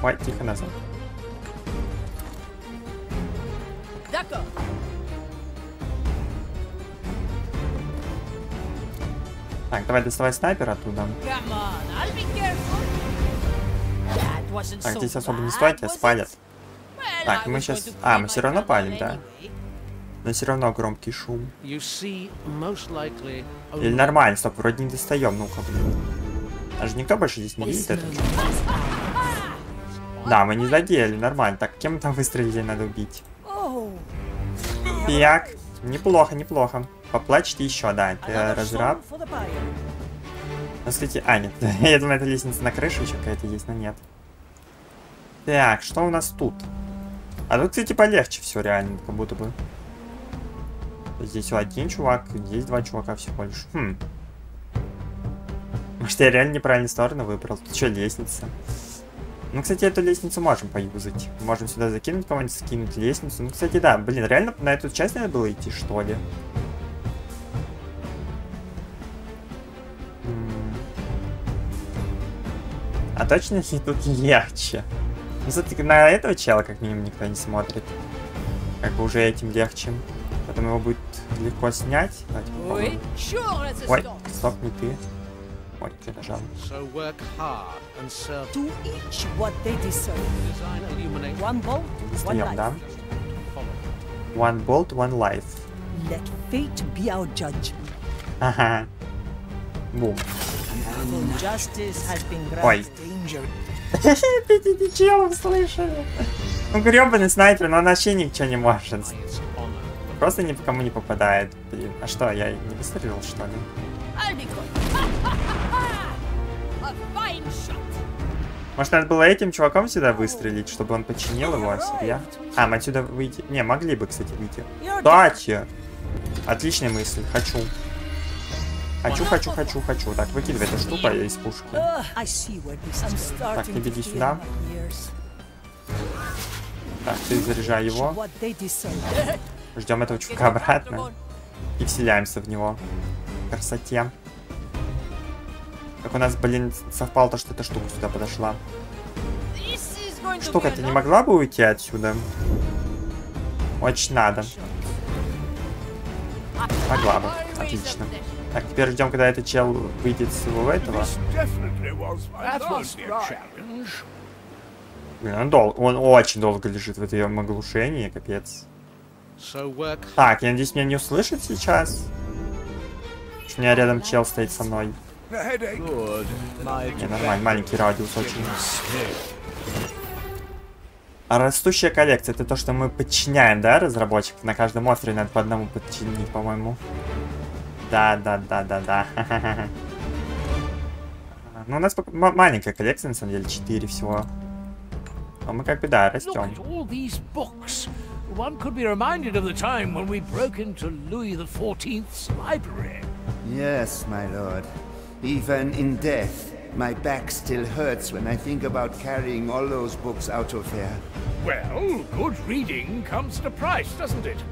Ой, тихо назад. Так, давай доставай снайпера оттуда. Так, здесь особо не стойте, спалят. Так, мы сейчас... А, мы все равно палим, да? Но все равно громкий шум. Или нормально, стоп, вроде не достаем, ну-ка, блин. Даже никто больше здесь не видит это. Да, мы не задели, нормально. Так, кем там выстрелили, надо убить. Так, неплохо, неплохо. Поплачьте еще, да, это разраб. Ну, кстати, а, нет, я думаю, это лестница на крышу еще какая-то есть, но нет. Так, что у нас тут? А тут, кстати, полегче все реально, как будто бы. Здесь один чувак, здесь два чувака всего лишь. Может, я реально неправильную сторону выбрал? Тут что, лестница? Ну, кстати, эту лестницу можем поюзать. Можем сюда закинуть кого-нибудь, скинуть лестницу. Ну, кстати, да, блин, реально на эту часть надо было идти, что ли? А точно ли тут легче? Ну, кстати, на этого чела как минимум никто не смотрит. Как бы уже этим легче. Потом его будет легко снять. Давайте попробуем. Ой, стоп, не ты. Ой, что нажал? Достаем, да? One bolt, one life. Ага. Бум. Ой. Эти челов слышали. Ну, гребаный снайпер, но он вообще ничего не может. Просто ни по кому не попадает. Блин, а что, я не выстрелил, что ли? Может, надо было этим чуваком сюда выстрелить, чтобы он починил его себе? А, мы отсюда выйти... Не, могли бы, кстати, выйти. Кстати! Отличная мысль. Хочу. Хочу. Так, выкидывай эту штуку из пушки. Так, не беги сюда. Так, ты заряжай его. Ждем этого чувака обратно. И вселяемся в него. Красоте. Как у нас, блин, совпало то, что эта штука сюда подошла. Штука, ты не могла бы уйти отсюда? Очень надо. Могла бы. Отлично. Так, теперь ждем, когда этот чел выйдет с его этого. Блин, он очень долго лежит в этом оглушении, капец. Так, я надеюсь, меня не услышит сейчас. У меня рядом чел стоит со мной. Не, нормально, маленький радиус очень. А растущая коллекция, это то, что мы подчиняем, да, разработчиков? На каждом острове надо по одному подчинить, по-моему. Да. Ну, у нас маленькая коллекция, на самом деле, 4 всего. Но мы как бы, да, растем. One could be reminded of the time when we broke into Louis XIV's library. Yes, my lord. Even in death, my back still hurts when I think about carrying all those books out of there. Well, good reading comes at a price, doesn't it?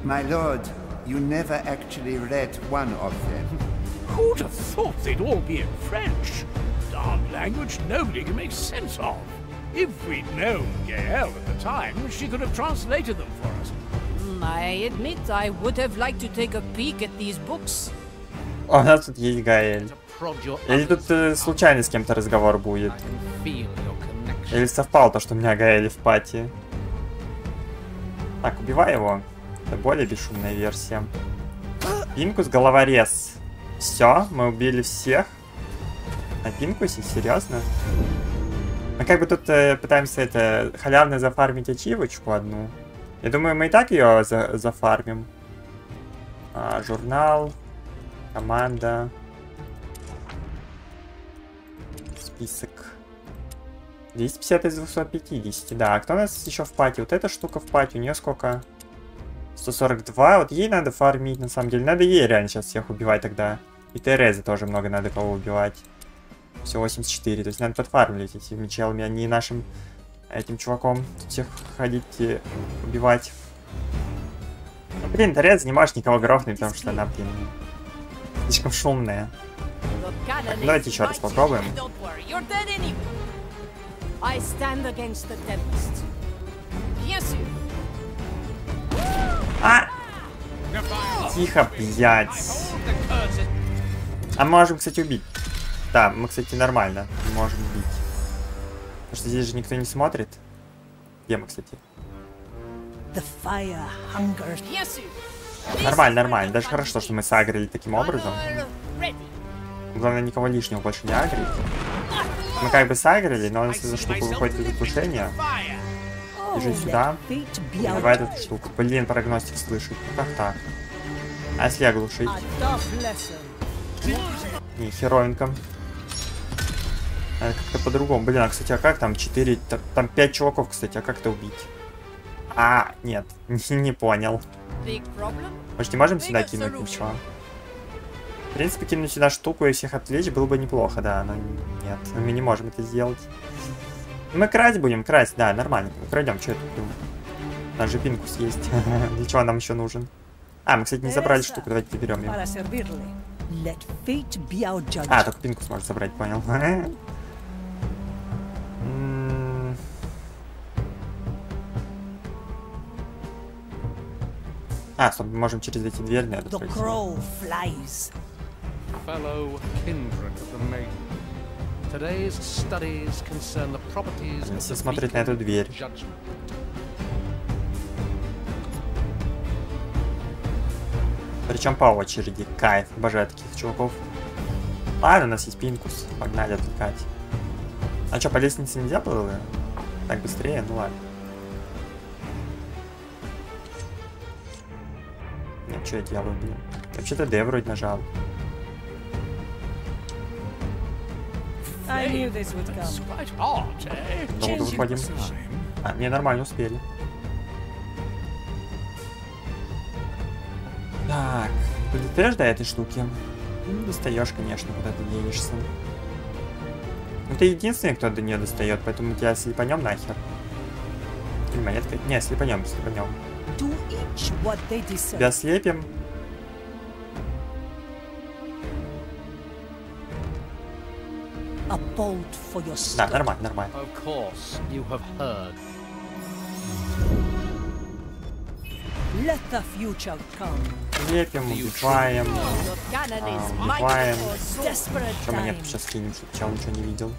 My lord, you never actually read one of them. Who'd have thought they'd all be in French? Darn language nobody can make sense of. If we'd known Gael at the time, she could have translated them for us. I admit I would have liked to take a peek at these books. О, у нас тут есть Гаэль. Или тут случайно с кем-то разговор будет. Или совпало то, что у меня Гаэль в пати. Так, убивай его. Это более бесшумная версия. Пинкус, головорез. Все, мы убили всех. На Пинкусе? Серьезно? Мы как бы тут пытаемся халявно зафармить ачивочку одну. Я думаю, мы и так ее зафармим. Журнал. Команда. Список. 250 из 250, да. А кто у нас еще в пати? Вот эта штука в пати, у нее сколько? 142. Вот ей надо фармить, на самом деле. Надо ей реально сейчас всех убивать тогда. И Терезы тоже много надо кого убивать. Все 84. То есть надо подфармливать этими челами, а не нашим этим чуваком тут всех ходить и убивать. Ну, блин, Тереза не можешь никого грохнуть, потому что она, блин, слишком шумная. Так, давайте еще раз попробуем. I stand against the tempest. Yes, you. А! Тихо, блядь. А можем, кстати, убить. Да, мы, кстати, нормально можем убить. Потому что здесь же никто не смотрит. Где мы, кстати? Нормально, нормально. Даже хорошо, что мы сагрили таким образом. Главное, никого лишнего больше не агрить. Мы как бы сагрили, но если за штуку выходит из окружения, бежи сюда, убивает эту штуку. Блин, прогностик слышит. Ну как так? А если оглушить? Не, херовинка. Надо как-то по-другому. Блин, а, кстати, а как там 4... Там 5 чуваков, кстати, а как это убить? А, нет, не понял. Может, не можем сюда кинуть ничего? В принципе, кинуть сюда штуку и всех отвлечь было бы неплохо, да, но нет, мы не можем это сделать. Мы красть будем, красть, да, нормально. Крадем, что это? У нас же Пинкус есть. Для чего нам еще нужен? А, мы, кстати, не забрали штуку, давайте заберем ее. А, только Пинкус может забрать, понял. А, стоп, мы можем через эти двери, наверное, если смотреть на эту дверь. Причем по очереди. Кайф. Обожаю таких чуваков. Ладно, у нас есть Пинкус. Погнали отвлекать. А что, по лестнице нельзя было? Так быстрее? Ну ладно. Нет, что я делаю, блин? Вообще-то D вроде нажал. Долго выходим. А, не, нормально, успели. Так, долетаешь до этой штуки? Ну, достаешь, конечно, куда ты денешься. Ну, ты единственный, кто до нее достает, поэтому тебя слепанем нахер. Или монетка? Не, слепанем, слепанем. Тебя слепим. Да, нормально, нормально. Лепим, убиваем. Убиваем. Что монетку сейчас кинем, чтобы чел ничего не видел.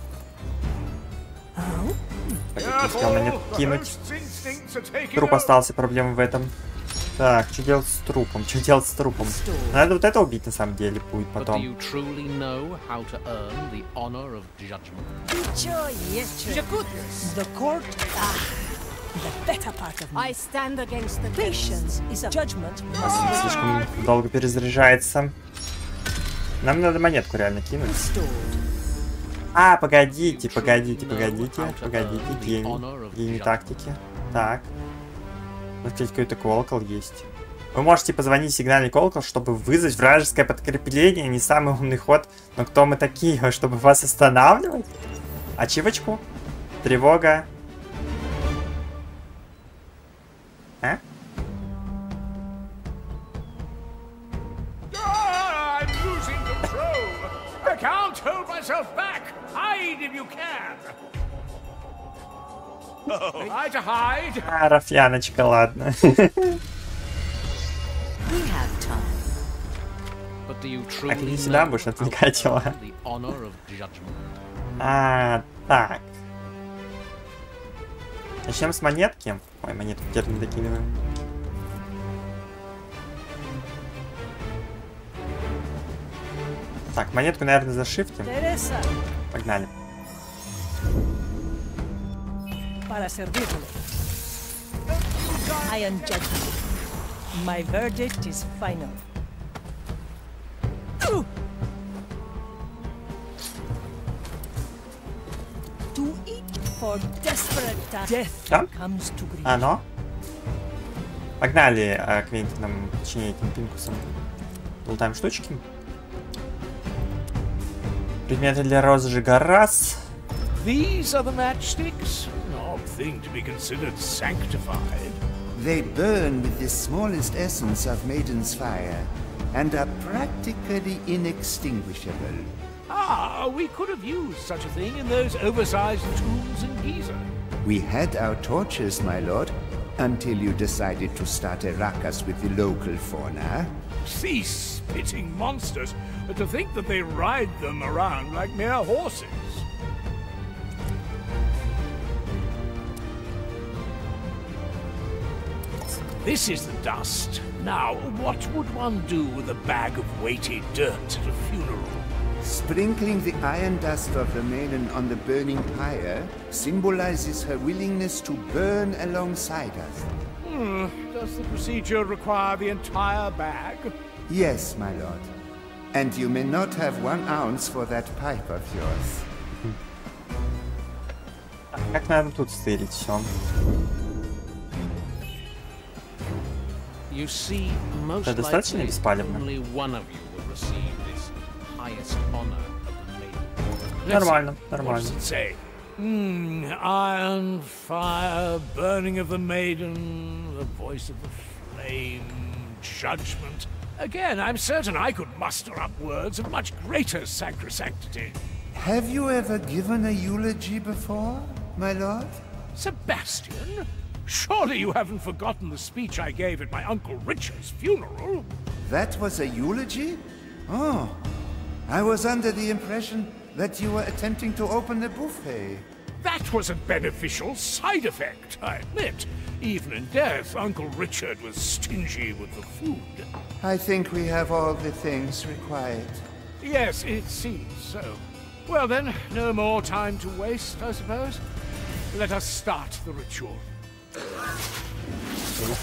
Так, я успел монетку кинуть. Труп остался, проблема в этом. Так, что делать с трупом? Что делать с трупом? Надо вот это убить на самом деле будет потом. Слишком долго перезаряжается. Нам надо монетку реально кинуть. А, погодите, погодите, погодите, погодите, гений тактики. Так. Вот здесь какой-то колокол есть. Вы можете позвонить в сигнальный колокол, чтобы вызвать вражеское подкрепление. Не самый умный ход, но кто мы такие, чтобы вас останавливать? Ачивочку? Тревога. А? А, Рафьяночка, ладно. Так, иди сюда, будешь отвлекать его. А, так. Начнем с монетки. Ой, монетку теперь не докидываем. Так, монетку, наверное, зашифтим. Погнали. Да? Оно? Погнали к Квентинам, точнее, этим Пинкусом. Лутаем штучки. Предметы для розжига раз. These are the matchsticks. Odd thing to be considered sanctified. They burn with the smallest essence of Maiden's fire and are practically inextinguishable. Ah, we could have used such a thing in those oversized tombs in Giza. We had our torches, my lord, until you decided to start a ruckus with the local fauna. These spitting monsters, but to think that they ride them around like mere horses. This is the dust. Now, what would one do with a bag of weighty dirt at a funeral? Sprinkling the iron dust of the maiden on the burning pyre symbolizes her willingness to burn alongside us. Does the procedure require the entire bag? Yes, my lord. And you may not have 1 ounce for that pipe of yours. Как надо тут стырить все? You see, most Это достаточно likely беспалевно? only one of you will receive this highest honor of the maiden. Нормально, What нормально. does it say? Iron, fire, burning of the maiden, the voice of the flame, judgment. Again, I'm certain I could muster up words of much greater sacrosanctity. Have you ever given a eulogy before, my lord? Sebastian? Surely you haven't forgotten the speech I gave at my Uncle Richard's funeral? That was a eulogy? Oh, I was under the impression that you were attempting to open the buffet. That was a beneficial side effect, I admit. Even in death, Uncle Richard was stingy with the food. I think we have all the things required. Yes, it seems so. Well then, no more time to waste, I suppose. Let us start the ritual.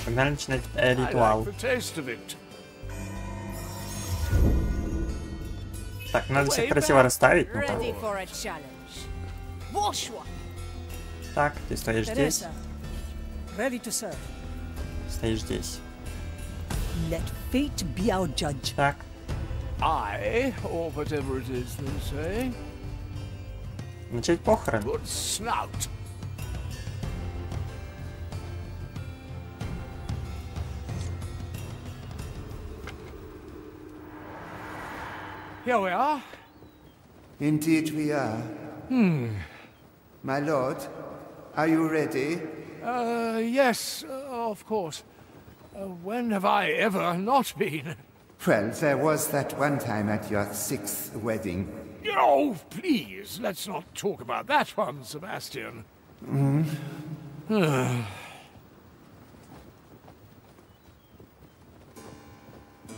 Погнали начинать I ритуал. like the taste of it. Так, надо всех красиво расставить. Ну, так. Ready for a challenge. Bonsoir. Так, ты стоишь здесь, Teresa, ready to serve. стоишь здесь. Let fate be our judge. Так, I, or whatever it is they say, начать похорон. good snout. Here we are. Indeed we are. My lord, are you ready? Yes, of course. When have I ever not been? Well, there was that one time at your 6th wedding. Oh, please, let's not talk about that one, Sebastian.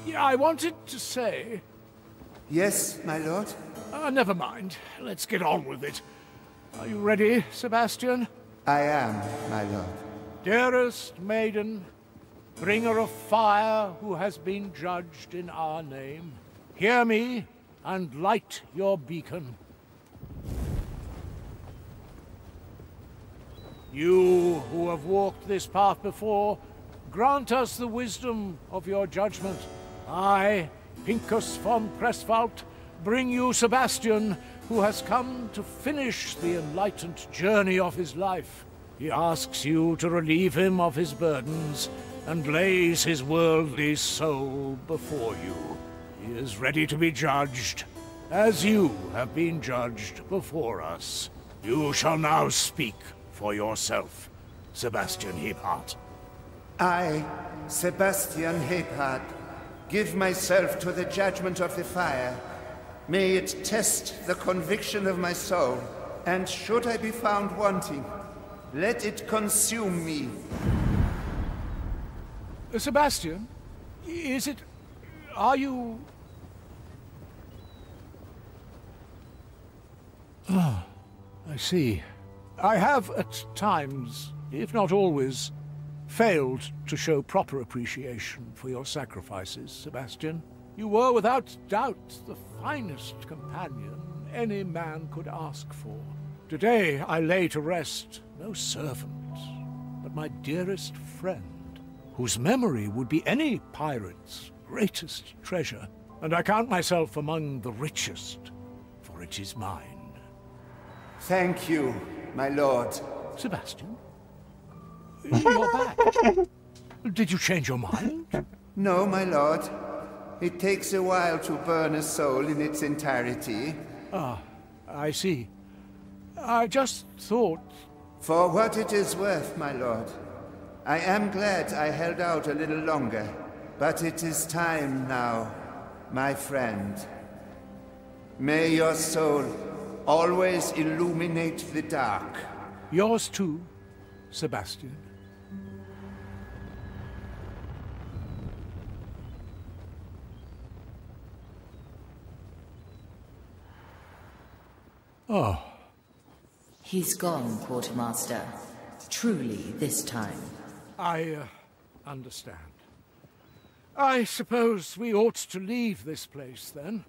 Yeah, I wanted to say... Yes, my lord? never mind. Let's get on with it. Are you ready, Sebastian? I am, my lord. Dearest maiden, bringer of fire who has been judged in our name, hear me and light your beacon. You who have walked this path before, grant us the wisdom of your judgment. I, Pinkus von Presswald, bring you Sebastian, who has come to finish the enlightened journey of his life. He asks you to relieve him of his burdens and lays his worldly soul before you. He is ready to be judged, as you have been judged before us. You shall now speak for yourself, Sebastian Hebhardt. I, Sebastian Hebhardt, give myself to the judgment of the fire. May it test the conviction of my soul, and should I be found wanting, let it consume me. Sebastian, is it... are you... Ah, I see. I have at times, if not always, failed to show proper appreciation for your sacrifices, Sebastian. You were without doubt the finest companion any man could ask for. Today I lay to rest no servant, but my dearest friend, whose memory would be any pirate's greatest treasure, and I count myself among the richest, for it is mine. Thank you, my lord. Sebastian? You're back. Did you change your mind? No, my lord. It takes a while to burn a soul in its entirety. Ah, I see. I just thought... For what it is worth, my lord, I am glad I held out a little longer, but it is time now, my friend. May your soul always illuminate the dark. Yours too, Sebastian. Oh. He's gone, Quartermaster. Truly, this time. I understand. I suppose we ought to leave this place, then.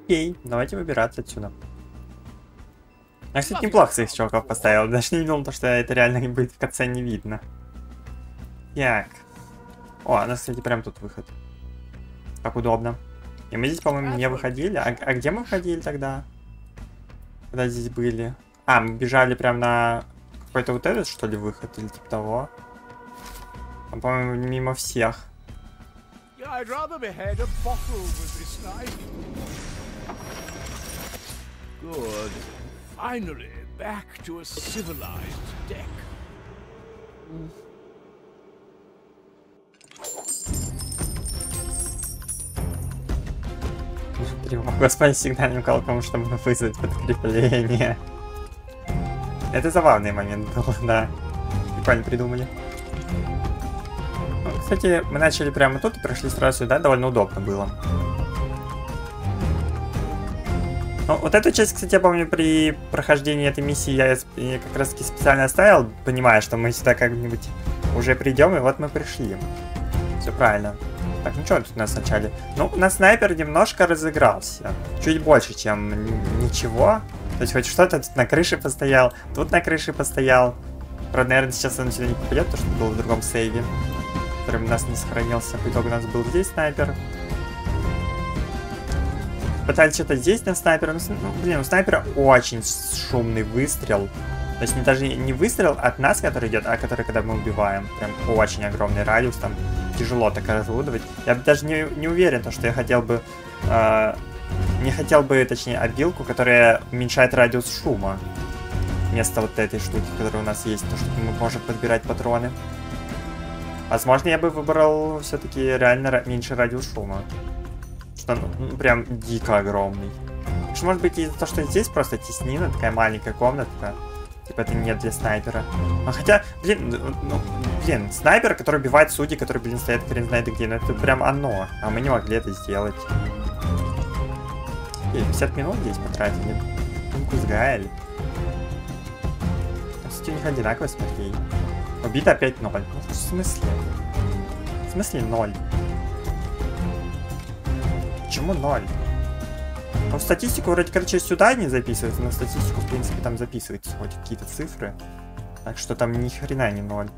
Окей, давайте выбираться отсюда. Я, кстати, неплохо своих чуваков поставил. Даже не думал, что это реально будет в конце не видно. Так. О, у нас, кстати, прям тут выход. Как удобно. И мы здесь, по-моему, не выходили. А где мы выходили тогда? Когда здесь были? А, мы бежали прям на какой-то вот этот, что ли, выход? Или типа того. По-моему, мимо всех. I'd rather behead a bottle with this knife. Good. Finally, back to a civilized deck. Господи, сигнальным колоколом, чтобы вызвать подкрепление. Это забавный момент был, да. Прикольно придумали. Ну, кстати, мы начали прямо тут и прошли сразу сюда. Довольно удобно было. Ну, вот эту часть, кстати, я помню, при прохождении этой миссии я как раз таки специально оставил, понимая, что мы сюда как-нибудь уже придем, и вот мы пришли. Все правильно. Так, ну что тут у нас вначале? Ну, у нас снайпер немножко разыгрался. Чуть больше, чем ничего. То есть хоть что-то тут на крыше постоял, тут на крыше постоял. Правда, наверное, сейчас он сюда не попадет, потому что был в другом сейве, который у нас не сохранился. В итоге у нас был здесь снайпер. Пытались что-то здесь на снайпера. Ну, блин, у снайпера очень шумный выстрел. То есть даже не выстрел от нас, который идет, а который, когда мы убиваем. Прям очень огромный радиус, там тяжело так разрудовать. Я даже не уверен, что я хотел бы... не хотел бы, точнее, обилку, которая уменьшает радиус шума. Вместо вот этой штуки, которая у нас есть, то, что мы можем подбирать патроны. Возможно, я бы выбрал все-таки реально меньше радиус шума. Что ну, прям дико огромный. Что может быть из-за того, что здесь просто теснина, такая маленькая комнатка. Типа это не для снайпера. А хотя, блин, снайпер, который убивает судей, которые, блин, стоят хрен знает где. Ну это прям оно. А мы не могли это сделать. 50 минут здесь потратили. Пинкус Гаэль. Кстати, у них одинаково, смотри. Убито опять 0. В смысле? В смысле 0? Почему 0? Ну, статистику вроде, короче, сюда не записывается, но статистику, в принципе, там записывается хоть какие-то цифры. Так что там ни хрена не 0.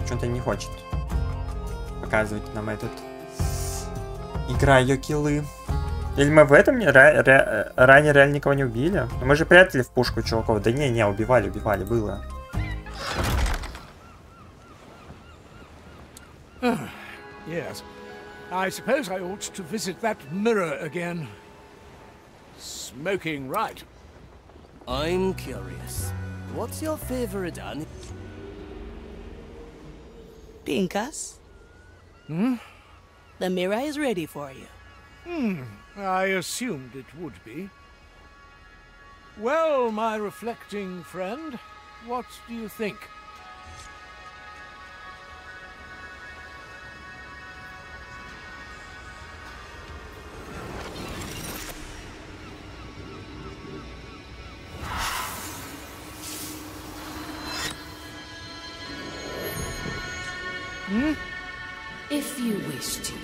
Что-то не хочет показывать нам этот... Игра ее киллы. Или мы в этом ранее реально никого не убили? Но мы же прятали в пушку чуваков. Да не, убивали, было. Yes. I suppose I ought to visit that mirror again. Smoking right. I'm curious. What's your favorite anime? Pinkus? Hmm? The mirror is ready for you. I assumed it would be. Well, my reflecting friend, what do you think? If you wish to,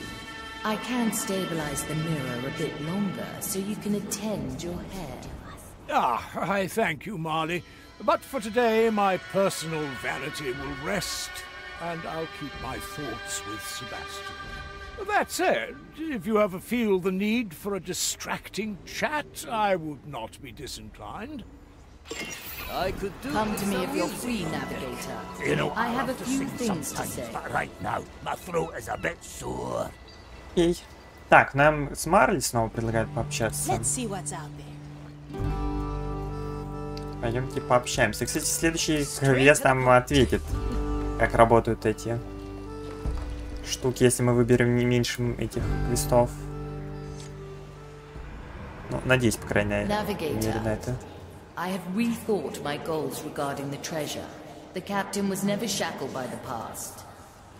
I can stabilize the mirror a bit longer so you can attend your hair. I thank you, Marley. But for today, my personal vanity will rest, and I'll keep my thoughts with Sebastian. That said, if you ever feel the need for a distracting chat, I would not be disinclined. I could do Come with to me some if you're music. free, navigator. You know, I have a love to few sing things to sometimes, say. but right now my throat is a bit sore. Окей. Так, нам с Марли снова предлагают пообщаться. Let's see what's out there. Пойдемте пообщаемся. Кстати, следующий квест нам ответит, как работают эти штуки, если мы выберем не меньше этих квестов. Ну, надеюсь, по крайней мере, на это. I have rethought my goals regarding the treasure. The captain was never shackled by the past.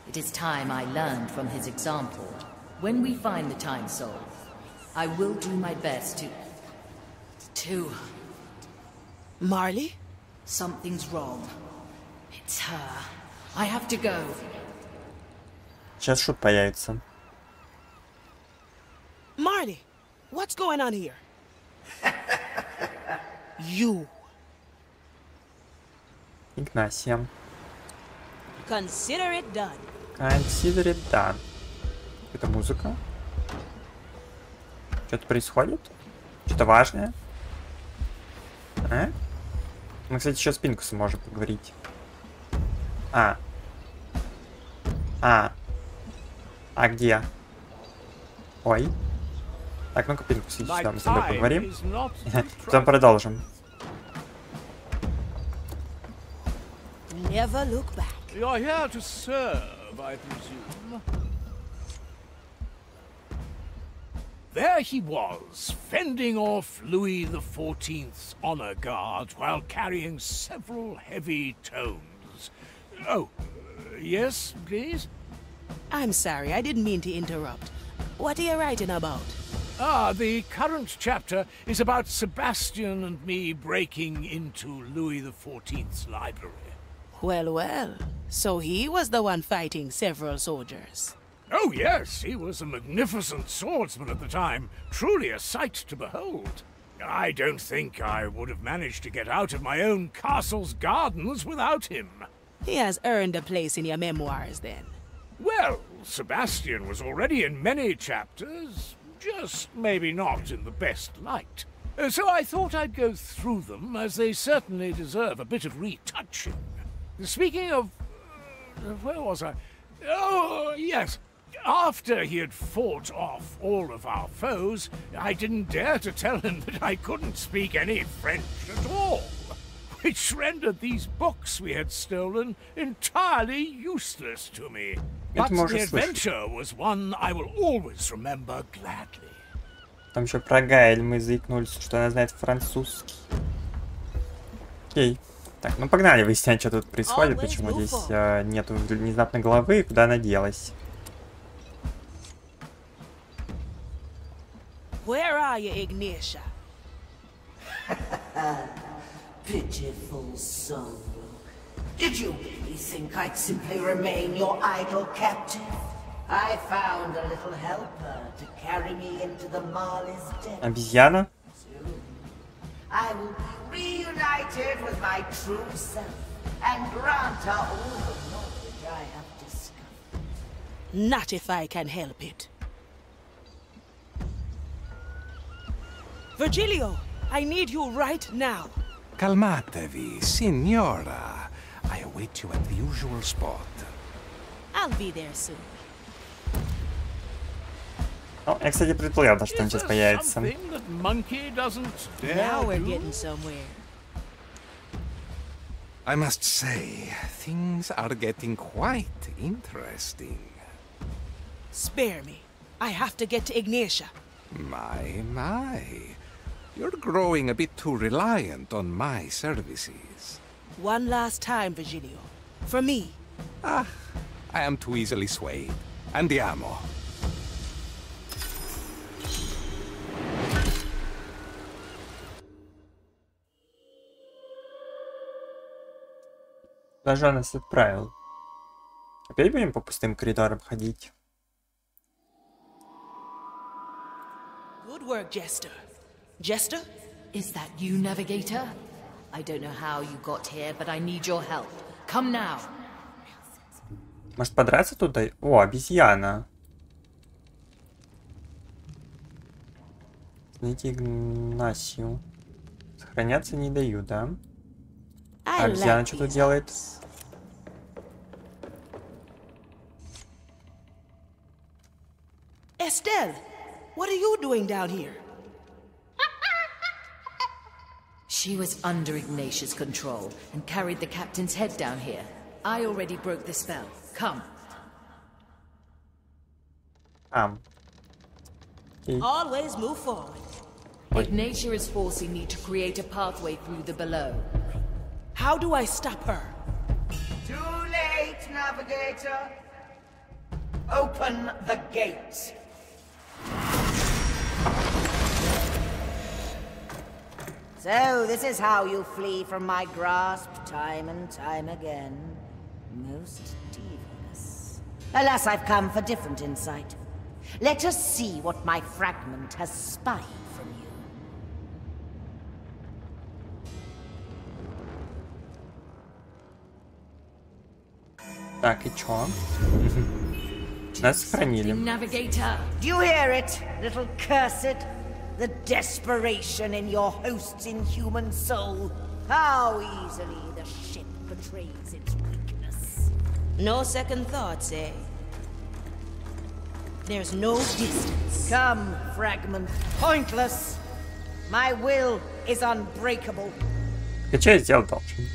It is time I learned from his example. When we find the time soul, I will do my best to... Marley? Something's wrong. It's her. I have to go. Сейчас шут появится. Marley, what's going on here? You. Игнасия. Consider it done. Consider it done. Это музыка? Что-то происходит? Что-то важное? А? Мы, кстати, еще с Пинкусом можем поговорить. А где? Ой. Так, ну-ка, Пинкус, иди сюда, мы с тобой поговорим. Потом продолжим. Never look back. You're here to serve, I presume. There he was, fending off Louis XIV's honor guards while carrying several heavy tomes. Oh, yes, please? I'm sorry, I didn't mean to interrupt. What are you writing about? Ah, the current chapter is about Sebastian and me breaking into Louis XIV's library. Well, well. So he was the one fighting several soldiers. Oh, yes, he was a magnificent swordsman at the time. Truly a sight to behold. I don't think I would have managed to get out of my own castle's gardens without him. He has earned a place in your memoirs, then. Well, Sebastian was already in many chapters, just maybe not in the best light. So I thought I'd go through them, as they certainly deserve a bit of retouching. Speaking of... where was I? Oh, yes. After he had fought off all of our foes, I didn't dare to tell him that I couldn't speak any French at all, which rendered these books we had stolen entirely useless to me. But the adventure was one I will always remember gladly. Там еще про Гаэль мы заикнулись, что она знает французский. Окей. Так, ну погнали выяснять, что тут происходит, почему здесь нету внезапно головы и куда она делась. Where are you, Ignatia? Pitiful soul. Did you really think I'd simply remain your idle captive? I found a little helper to carry me into the Marley's den. Обезьяна? Soon, I will be reunited with my true self and grant her all the knowledge I have discovered. Not if I can help it. Virgilio, I need you right now. Calmatevi, signora. I await you at the usual spot. I'll be there soon. Ну, я, кстати, предполагал, что он сейчас появится. Now we're getting somewhere. I must say, things are getting quite interesting. Spare me. I have to get to Ignatia. My. You're growing a bit too reliant on my services. One last time, Virgilio. For me. Ah, I am too easily swayed. Andiamo. Даже нас отправил. Опять будем по пустым коридорам ходить? Good work, Jester. Jester? Is that you, Navigator? I don't know how you got here, but I need your help. Come now. Может подраться туда? О, обезьяна. Найти Игнасию. Сохраняться не даю, да? Обезьяна что тут делает? Estelle, what are you doing down here? She was under Ignatius' control and carried the captain's head down here. I already broke the spell. Come. Always move forward. Ignatia is forcing me to create a pathway through the below. How do I stop her? Too late, Navigator. Open the gates. So, this is how you flee from my grasp time and time again. Most devious. Alas, I've come for different insight. Let us see what my fragment has spied from you. Так, и чё? Нас сохранили. Navigator. Do you hear it, little cursed? The desperation in your host's inhuman soul. How easily the ship betrays its weakness. No second thoughts, eh? There's no distance. Come, fragment. Pointless. My will is unbreakable. Ты что сделал должен?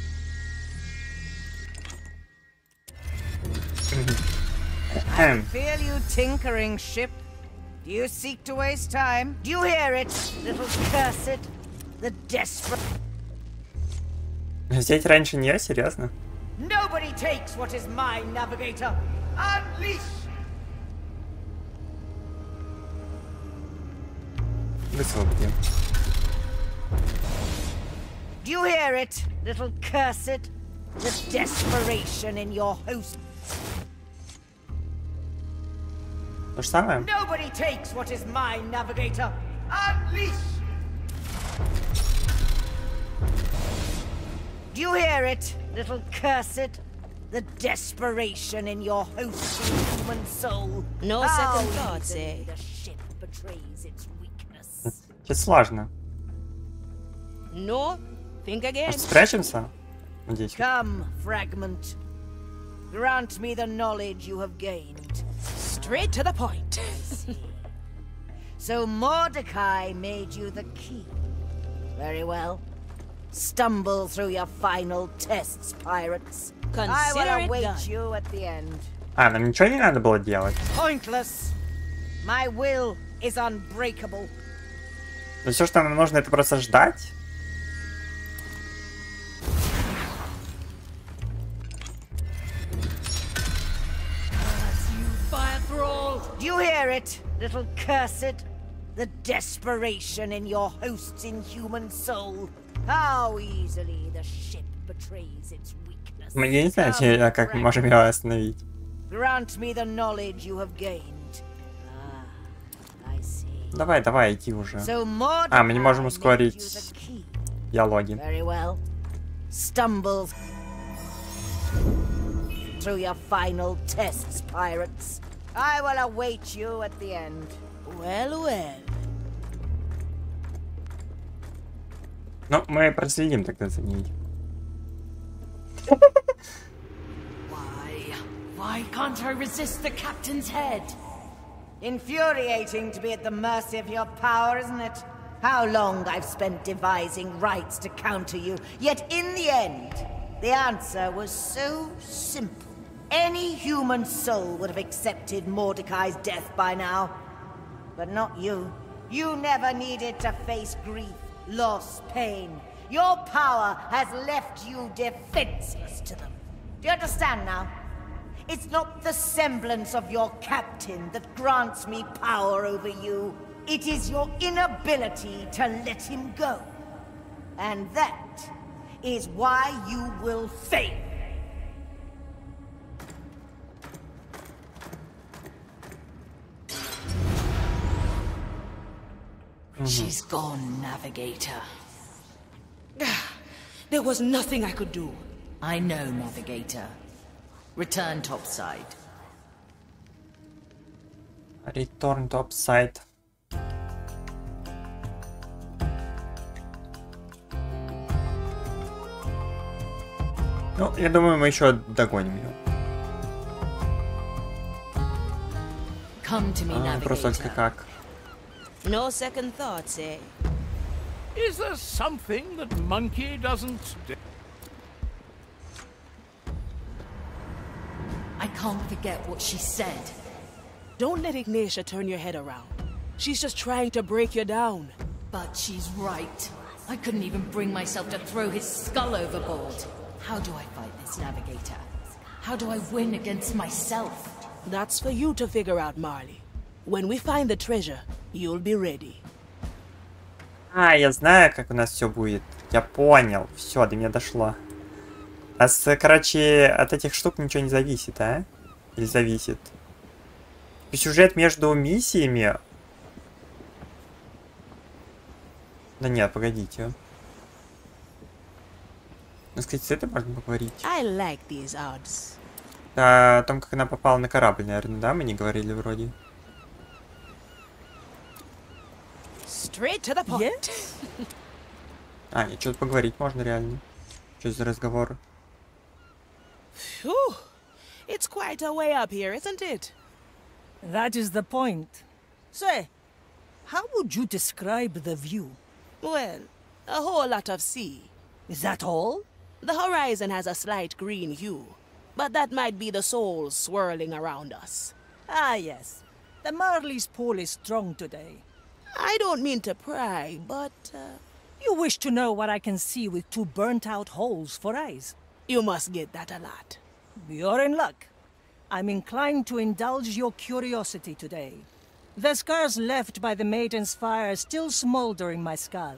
I feel you tinkering, ship. Do you seek to waste time? Do you hear it, little cursed? The desperate... Взять раньше не, серьезно? Nobody takes what is mine, Navigator. Unleash! Высвободим. Do you hear it, little cursed? The desperation in your host... То же самое? Nobody takes what is mine, Navigator. Unleash! Do you hear it, little cursed? The desperation in your host's human soul. No second thoughts, eh? The ship betrays its weakness. Сейчас сложно. No, think again. Может, спрячемся? Здесь. Come, fragment. Grant me the knowledge you have gained. Straight to the point. So Mordecai made you the key. Very well. Stumble through your final tests, pirates. I will await you at the end. Нам ничего не надо было делать. Pointless. My will is unbreakable. Но все, что нам нужно, это просто ждать. Do you hear it, little cursed? The desperation in your host's inhuman soul. How easily the ship betrays its weakness. Мы не знаем, как мы можем его остановить. Grant me the knowledge you have gained. I see. Давай, иди уже. Мы не можем ускорить диалоги. Very well. Stumble through your final tests, pirates. I will await you at the end. Well, well. Ну, мы проследим тогда за ней. Why can't I resist the captain's head? Infuriating to be at the mercy of your power, isn't it? How long I've spent devising rites to counter you, yet in the end, the answer was so simple. Any human soul would have accepted Mordecai's death by now. But not you. You never needed to face grief, loss, pain. Your power has left you defenseless to them. Do you understand now? It's not the semblance of your captain that grants me power over you. It is your inability to let him go. And that is why you will fail. She's gone, Navigator. There was nothing I could do. I know, Navigator. Return topside. Return topside. Ну, я думаю, мы еще догоним ее. Вопрос только как. No second thoughts, eh? Is there something that Monkey doesn't do? I can't forget what she said. Don't let Ignatia turn your head around. She's just trying to break you down. But she's right. I couldn't even bring myself to throw his skull overboard. How do I fight this navigator? How do I win against myself? That's for you to figure out, Marley. When we find the treasure, you'll be ready. А, я знаю, как у нас все будет. Я понял. Все, до меня дошло. А короче, от этих штук ничего не зависит, а? Или зависит? Сюжет между миссиями... Да нет, погодите. Ну, кстати, с этой можно поговорить. I like these odds. О том, как она попала на корабль, наверное, да? Мы не говорили вроде. Straight to the point. А, нет, что-то поговорить можно реально. Что за разговор? Phew. It's quite a way up here, isn't it? That is the point. Say, how would you describe the view? Well, a whole lot of sea. Is that all? The horizon has a slight green hue, but that might be the souls swirling around us. Ah, yes. The Marley's pull is strong today. I don't mean to pry, but... You wish to know what I can see with two burnt-out holes for eyes? You must get that a lot. You're in luck. I'm inclined to indulge your curiosity today. The scars left by the Maiden's fire still smolder in my skull,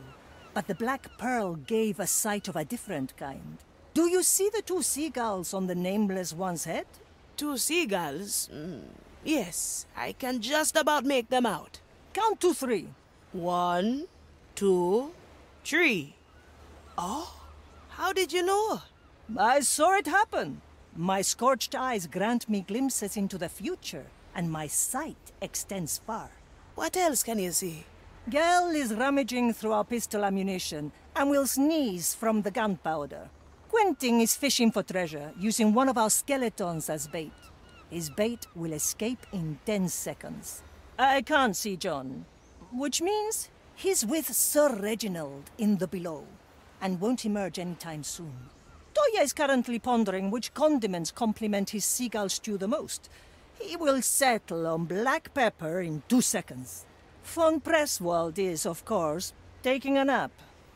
but the Black Pearl gave a sight of a different kind. Do you see the two seagulls on the Nameless One's head? Two seagulls? Yes, I can just about make them out. Count to 3. 1, 2, 3. Oh, how did you know? I saw it happen. My scorched eyes grant me glimpses into the future, and my sight extends far. What else can you see? Gell is rummaging through our pistol ammunition, and will sneeze from the gunpowder. Quentin is fishing for treasure, using one of our skeletons as bait. His bait will escape in 10 seconds. I can't see John, which means he's with Sir Reginald in the below, and won't emerge anytime soon. Toya is currently pondering which condiments complement his seagull stew the most. He will settle on black pepper in 2 seconds. Von Presswald is, of course, taking a nap.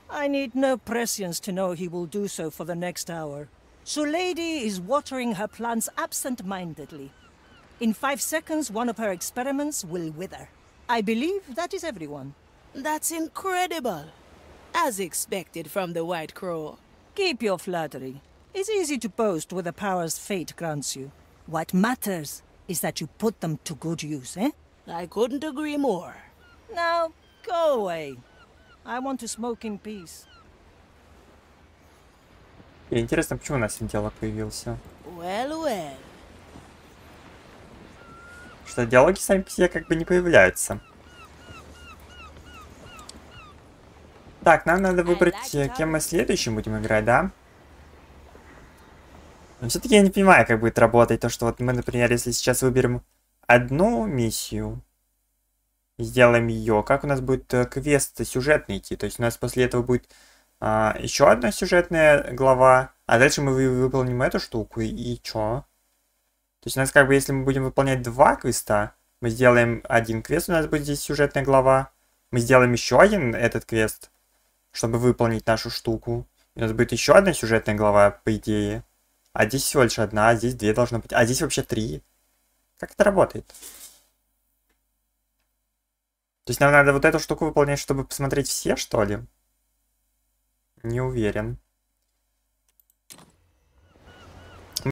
I need no prescience to know he will do so for the next hour. So Lady is watering her plants absent-mindedly. In 5 seconds, one of her experiments will wither. I believe that is everyone. That's incredible. As expected from the White Crow. Keep your flattery. It's easy to boast with the powers fate grants you. What matters is that you put them to good use, eh? I couldn't agree more. Now, go away. I want to smoke in peace. Интересно, почему у нас диалог появился? Well, well. Что диалоги сами по себе как бы не появляются. Так, нам надо выбрать, кем мы следующим будем играть, да? Но все-таки я не понимаю, как будет работать то, что вот мы, например, если сейчас выберем одну миссию и сделаем ее, как у нас будет квест сюжетный идти? То есть у нас после этого будет еще одна сюжетная глава, а дальше мы выполним эту штуку и чё? То есть у нас как бы, если мы будем выполнять 2 квеста, мы сделаем один квест, у нас будет здесь сюжетная глава, мы сделаем еще один этот квест, чтобы выполнить нашу штуку. И у нас будет еще одна сюжетная глава, по идее. А здесь всего лишь одна, а здесь 2 должно быть. А здесь вообще 3. Как это работает? То есть нам надо вот эту штуку выполнять, чтобы посмотреть все, что ли? Не уверен.